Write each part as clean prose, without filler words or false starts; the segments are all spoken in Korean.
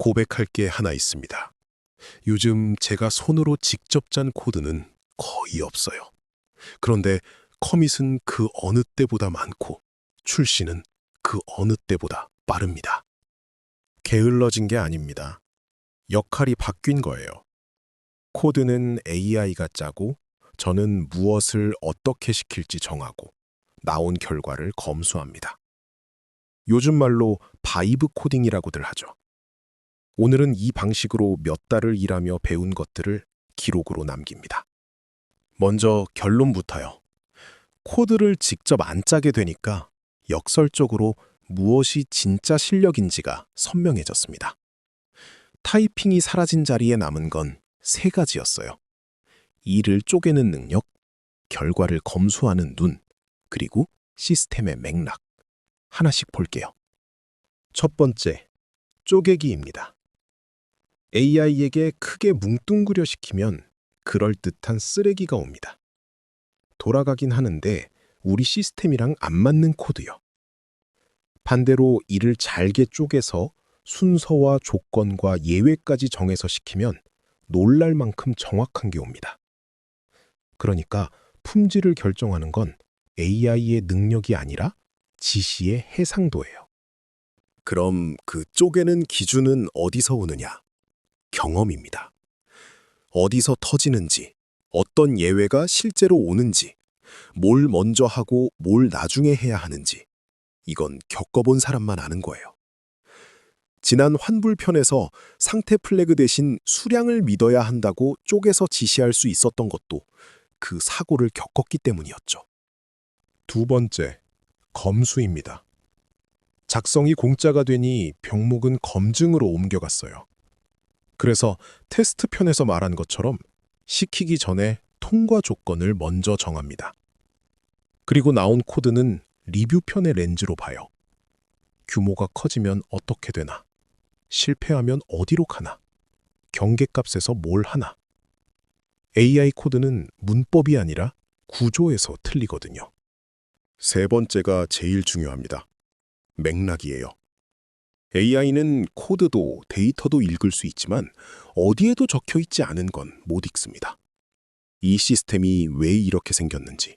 고백할 게 하나 있습니다. 요즘 제가 손으로 직접 짠 코드는 거의 없어요. 그런데 커밋은 그 어느 때보다 많고 출시는 그 어느 때보다 빠릅니다. 게을러진 게 아닙니다. 역할이 바뀐 거예요. 코드는 AI가 짜고 저는 무엇을 어떻게 시킬지 정하고 나온 결과를 검수합니다. 요즘 말로 바이브 코딩이라고들 하죠. 오늘은 이 방식으로 몇 달을 일하며 배운 것들을 기록으로 남깁니다. 먼저 결론부터요. 코드를 직접 안 짜게 되니까 역설적으로 무엇이 진짜 실력인지가 선명해졌습니다. 타이핑이 사라진 자리에 남은 건 세 가지였어요. 일을 쪼개는 능력, 결과를 검수하는 눈, 그리고 시스템의 맥락. 하나씩 볼게요. 첫 번째, 쪼개기입니다. AI에게 크게 뭉뚱그려 시키면 그럴듯한 쓰레기가 옵니다. 돌아가긴 하는데 우리 시스템이랑 안 맞는 코드요. 반대로 일을 잘게 쪼개서 순서와 조건과 예외까지 정해서 시키면 놀랄 만큼 정확한 게 옵니다. 그러니까 품질을 결정하는 건 AI의 능력이 아니라 지시의 해상도예요. 그럼 그 쪼개는 기준은 어디서 오느냐? 경험입니다. 어디서 터지는지, 어떤 예외가 실제로 오는지, 뭘 먼저 하고 뭘 나중에 해야 하는지, 이건 겪어본 사람만 아는 거예요. 지난 환불편에서 상태 플래그 대신 수량을 믿어야 한다고 쪼개서 지시할 수 있었던 것도 그 사고를 겪었기 때문이었죠. 두 번째, 검수입니다. 작성이 공짜가 되니 병목은 검증으로 옮겨갔어요. 그래서 테스트 편에서 말한 것처럼 시키기 전에 통과 조건을 먼저 정합니다. 그리고 나온 코드는 리뷰 편의 렌즈로 봐요. 규모가 커지면 어떻게 되나? 실패하면 어디로 가나? 경계값에서 뭘 하나? AI 코드는 문법이 아니라 구조에서 틀리거든요. 세 번째가 제일 중요합니다. 맥락이에요. AI는 코드도 데이터도 읽을 수 있지만 어디에도 적혀 있지 않은 건 못 읽습니다. 이 시스템이 왜 이렇게 생겼는지,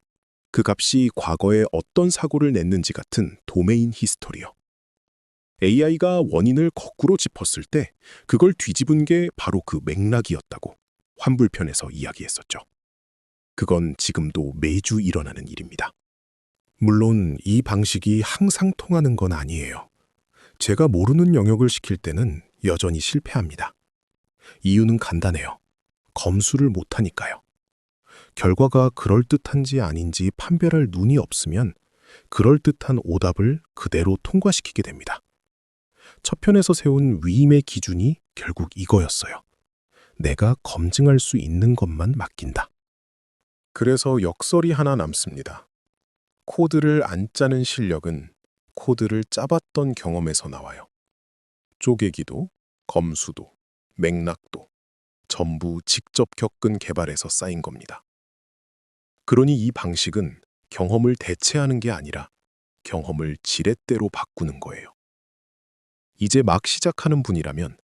그 값이 과거에 어떤 사고를 냈는지 같은 도메인 히스토리요. AI가 원인을 거꾸로 짚었을 때 그걸 뒤집은 게 바로 그 맥락이었다고 환불편에서 이야기했었죠. 그건 지금도 매주 일어나는 일입니다. 물론 이 방식이 항상 통하는 건 아니에요. 제가 모르는 영역을 시킬 때는 여전히 실패합니다. 이유는 간단해요. 검수를 못하니까요. 결과가 그럴듯한지 아닌지 판별할 눈이 없으면 그럴듯한 오답을 그대로 통과시키게 됩니다. 첫 편에서 세운 위임의 기준이 결국 이거였어요. 내가 검증할 수 있는 것만 맡긴다. 그래서 역설이 하나 남습니다. 코드를 안 짜는 실력은 코드를 짜봤던 경험에서 나와요. 쪼개기도, 검수도, 맥락도 전부 직접 겪은 개발에서 쌓인 겁니다. 그러니 이 방식은 경험을 대체하는 게 아니라 경험을 지렛대로 바꾸는 거예요. 이제 막 시작하는 분이라면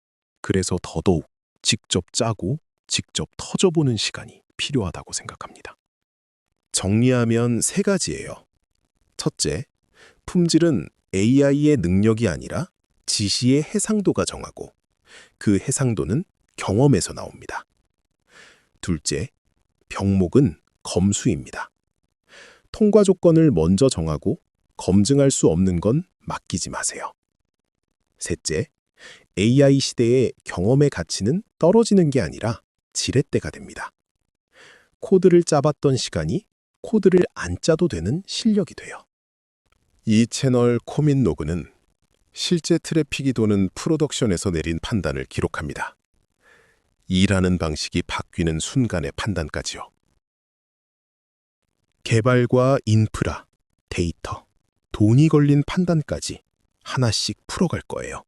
그래서 더더욱 직접 짜고 직접 터져보는 시간이 필요하다고 생각합니다. 정리하면 세 가지예요. 첫째, 품질은 AI의 능력이 아니라 지시의 해상도가 정하고 그 해상도는 경험에서 나옵니다. 둘째, 병목은 검수입니다. 통과 조건을 먼저 정하고 검증할 수 없는 건 맡기지 마세요. 셋째, AI 시대의 경험의 가치는 떨어지는 게 아니라 지렛대가 됩니다. 코드를 짜봤던 시간이 코드를 안 짜도 되는 실력이 돼요. 이 채널 코밋 로그는 실제 트래픽이 도는 프로덕션에서 내린 판단을 기록합니다. 일하는 방식이 바뀌는 순간의 판단까지요. 개발과 인프라, 데이터, 돈이 걸린 판단까지 하나씩 풀어갈 거예요.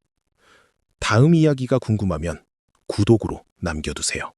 다음 이야기가 궁금하면 구독으로 남겨두세요.